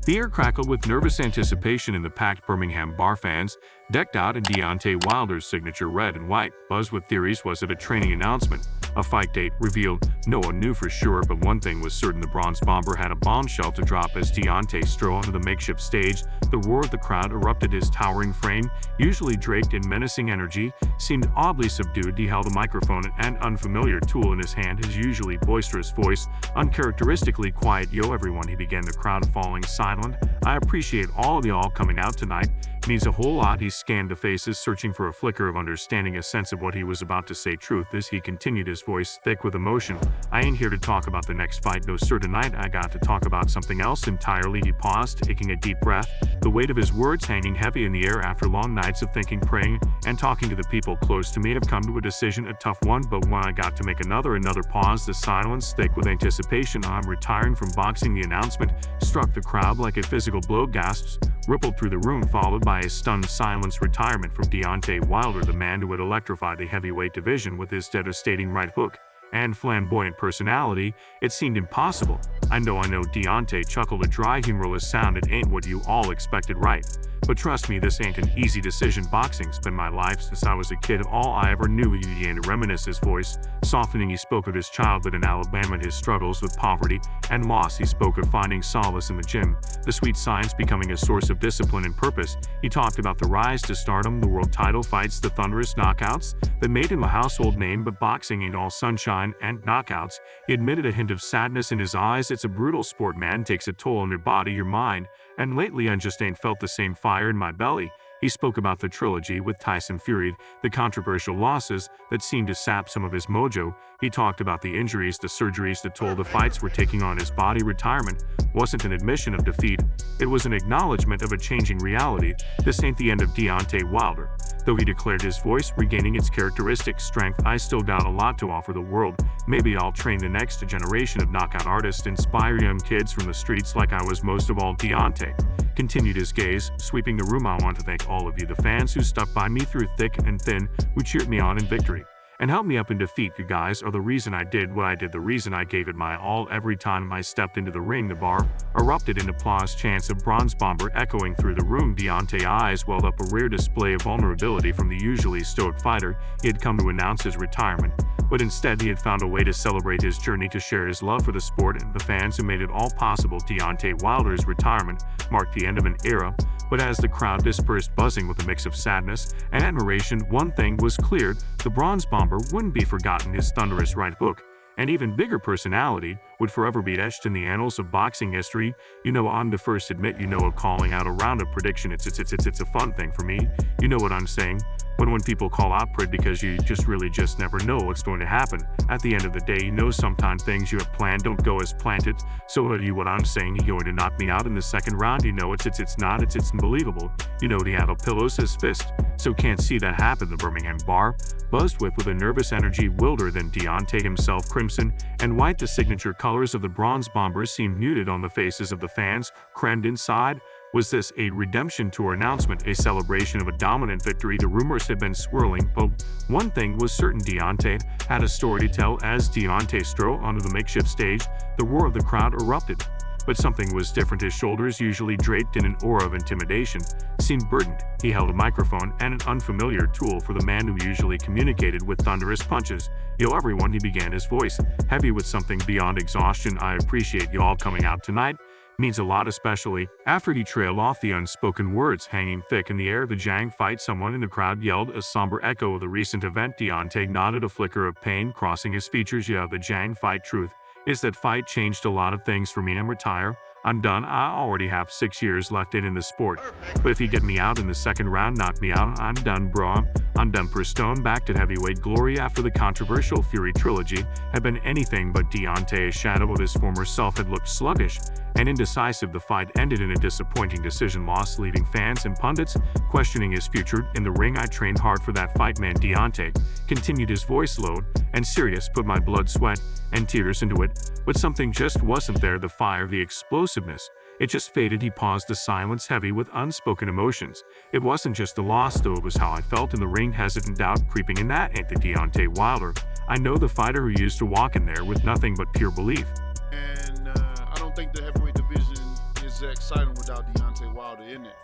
The air crackled with nervous anticipation in the packed Birmingham bar. Fans, decked out in Deontay Wilder's signature red and white, buzzed with theories. Was it a training announcement? A fight date revealed? No one knew for sure, but one thing was certain: the Bronze Bomber had a bombshell to drop. As Deontay strode onto the makeshift stage, the roar of the crowd erupted. His towering frame, usually draped in menacing energy, seemed oddly subdued. He held a microphone, an unfamiliar tool in his hand, his usually boisterous voice uncharacteristically quiet. "Yo everyone," he began, the crowd falling silent. "I appreciate all of y'all coming out tonight. Means a whole lot." He scanned the faces, searching for a flicker of understanding, a sense of what he was about to say. "Truth is," he continued, his voice thick with emotion, "I ain't here to talk about the next fight. No sir, tonight I got to talk about something else entirely." He paused, taking a deep breath, the weight of his words hanging heavy in the air. "After long nights of thinking, praying, and talking to the people close to me, I've come to a decision, a tough one, but one I got to make." Another pause, the silence thick with anticipation. "I'm retiring from boxing." The announcement struck the crowd like a physical blow. Gasps rippled through the room, followed by a stunned silence. Retirement from Deontay Wilder, the man who had electrified the heavyweight division with his devastating right hook and flamboyant personality. It seemed impossible. I know, Deontay chuckled, a dry, humorless sound. "It ain't what you all expected, right? But trust me, this ain't an easy decision. Boxing's been my life since I was a kid. All I ever knew." He began to reminisce, his voice softening. He spoke of his childhood in Alabama, his struggles with poverty and loss. He spoke of finding solace in the gym, the sweet science becoming a source of discipline and purpose. He talked about the rise to stardom, the world title fights, the thunderous knockouts that made him a household name. But boxing ain't all sunshine and knockouts. He admitted, a hint of sadness in his eyes. "It's a brutal sport, man. Takes a toll on your body, your mind, and lately I just ain't felt the same fire in my belly." He spoke about the trilogy with Tyson Fury, the controversial losses that seemed to sap some of his mojo. He talked about the injuries, the surgeries, the toll the fights were taking on his body. Retirement wasn't an admission of defeat. It was an acknowledgement of a changing reality. "This ain't the end of Deontay Wilder." Though he declared, his voice regaining its characteristic strength, "I still got a lot to offer the world. Maybe I'll train the next generation of knockout artists, inspire young kids from the streets like I was." Most of all, Deontay continued, his gaze sweeping the room, "I want to thank all of you, the fans who stuck by me through thick and thin, who cheered me on in victory and helped me up in defeat. You guys are the reason I did what I did, the reason I gave it my all every time I stepped into the ring." The bar erupted in applause, chants of "Bronze Bomber" echoing through the room. Deontay's eyes welled up, a rare display of vulnerability from the usually stoic fighter. He had come to announce his retirement, but instead he had found a way to celebrate his journey, to share his love for the sport and the fans who made it all possible. Deontay Wilder's retirement marked the end of an era, but as the crowd dispersed, buzzing with a mix of sadness and admiration, one thing was clear: the Bronze Bomber wouldn't be forgotten. His thunderous right hook and even bigger personality would forever be etched in the annals of boxing history. I'm the first to admit, a calling out, a roundup prediction. It's a fun thing for me. You know what I'm saying? But when people call out pred, because you just never know what's going to happen. At the end of the day, sometimes things you have planned don't go as planned. So what I'm saying, you're going to knock me out in the second round. It's unbelievable. The have a pillows his fist, so can't see that happen. The Birmingham bar buzzed with a nervous energy. Wilder, then Deontay himself, crimson and white, the signature colors of the Bronze Bomber, seemed muted on the faces of the fans crammed inside. Was this a redemption tour announcement, a celebration of a dominant victory? The rumors had been swirling, but one thing was certain: Deontay had a story to tell. As Deontay strode onto the makeshift stage, the roar of the crowd erupted. But something was different. His shoulders, usually draped in an aura of intimidation, seemed burdened. He held a microphone and an unfamiliar tool for the man who usually communicated with thunderous punches. "Yo everyone," he began, his voice heavy with something beyond exhaustion. "I appreciate you all coming out tonight. Means a lot, especially." After he trailed off, the unspoken words hanging thick in the air. "The Jang fight," someone in the crowd yelled, a somber echo of the recent event. Deontay nodded, a flicker of pain crossing his features. "Yeah, the Jang fight. Truth is that fight changed a lot of things for me. I'm retired. I'm done. I already have 6 years left in the sport. But if you get me out in the second round, knock me out, I'm done, bro. I'm done." Per stone back to heavyweight glory after the controversial Fury trilogy had been anything but Deontay. A shadow of his former self had looked sluggish and indecisive. The fight ended in a disappointing decision loss, leaving fans and pundits questioning his future. "In the ring, I trained hard for that fight, man." Deontay continued, his voice low and serious, "Put my blood, sweat, and tears into it. But something just wasn't there. The fire, the explosiveness. It just faded." He paused, the silence heavy with unspoken emotions. "It wasn't just the loss, though. It was how I felt in the ring, hesitant doubt creeping in. That ain't the Deontay Wilder I know, the fighter who used to walk in there with nothing but pure belief." And I don't think the heavyweight division is is exciting without Deontay Wilder in it.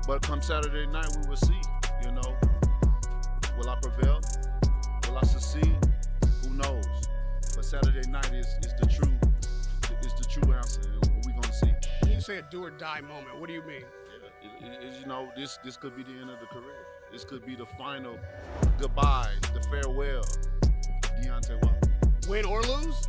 But come Saturday night, we will see. You know, will I prevail? Will I succeed? Who knows? But Saturday night is the true answer, and we're gonna see. When you say a do or die moment, what do you mean? You know, this could be the end of the career. This could be the final goodbye, the farewell. Deontay Wilder. Win or lose?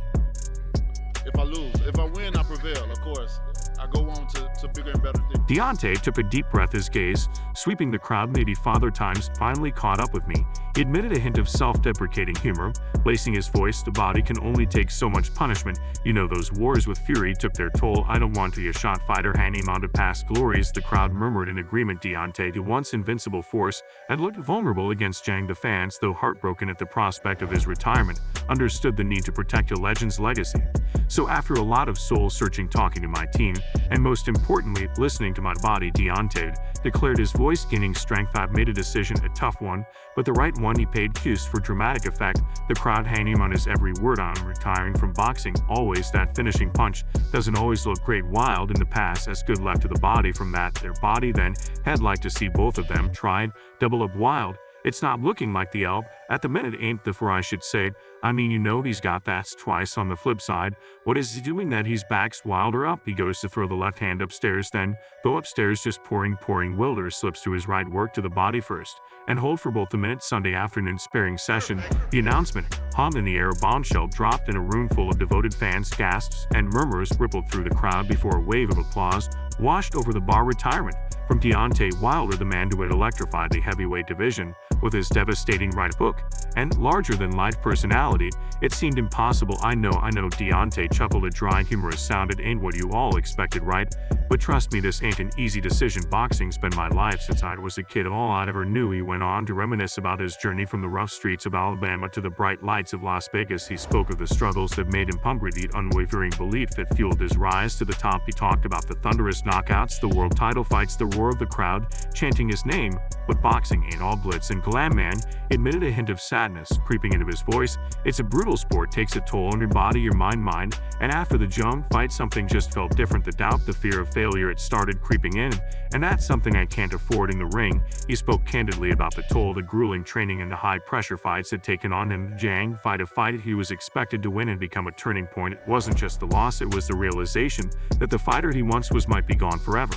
If I lose. If I win, I prevail, of course. I go on to bigger and better things. Deontay took a deep breath, his gaze, sweeping the crowd maybe father times, finally caught up with me. He admitted a hint of self-deprecating humor, lacing his voice, the body can only take so much punishment. You know, those wars with Fury took their toll. I don't want to be a shot fighter hanging on to past glories. The crowd murmured in agreement. Deontay, the once invincible force, had looked vulnerable against Zhang. The fans, though heartbroken at the prospect of his retirement, understood the need to protect a legend's legacy. So after a lot of soul-searching, talking to my team, and most importantly, listening to my body, Deontay declared, his voice gaining strength. I've made a decision, a tough one, but the right one. He paid cues for dramatic effect, the crowd hanging on his every word. I'm retiring from boxing. Always that finishing punch doesn't always look great. Wild in the past, as good luck to the body from that. Their body then had like to see both of them tried. Double up Wild. It's not looking like the elb. At the minute ain't the for I should say. I mean, you know, he's got that twice on the flip side. What is he doing that he's backs Wilder up? He goes to throw the left hand upstairs, then go upstairs, just pouring. Wilder slips to his right, work to the body first, and hold for both a minute. Sunday afternoon sparring session. The announcement hummed in the air. A bombshell dropped in a room full of devoted fans. Gasps and murmurs rippled through the crowd before a wave of applause washed over the bar. Retirement from Deontay Wilder, the man who had electrified the heavyweight division with his devastating right hook and larger-than-life personality. It seemed impossible. I know, Deontay chuckled. A dry, humorous sound. It ain't what you all expected, right? But trust me, this ain't an easy decision. Boxing's been my life since I was a kid, all I ever knew. He went on to reminisce about his journey from the rough streets of Alabama to the bright lights of Las Vegas. He spoke of the struggles that made him hungry, the unwavering belief that fueled his rise to the top. He talked about the thunderous knockouts, the world title fights, the roar of the crowd chanting his name. But boxing ain't all glitz and glam, man. He admitted, a hint of sadness creeping into his voice. It's a brutal sport, takes a toll on your body, your mind, and after the Zhang fight, something just felt different. The doubt, the fear of failure, it started creeping in, and that's something I can't afford in the ring. He spoke candidly about the toll the grueling training and the high-pressure fights had taken on him. The Zhang fight, a fight he was expected to win and become a turning point. It wasn't just the loss, it was the realization that the fighter he once was might be gone forever.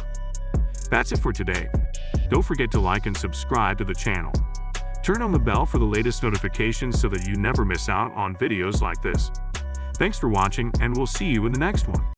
That's it for today. Don't forget to like and subscribe to the channel. Turn on the bell for the latest notifications so that you never miss out on videos like this. Thanks for watching, and we'll see you in the next one.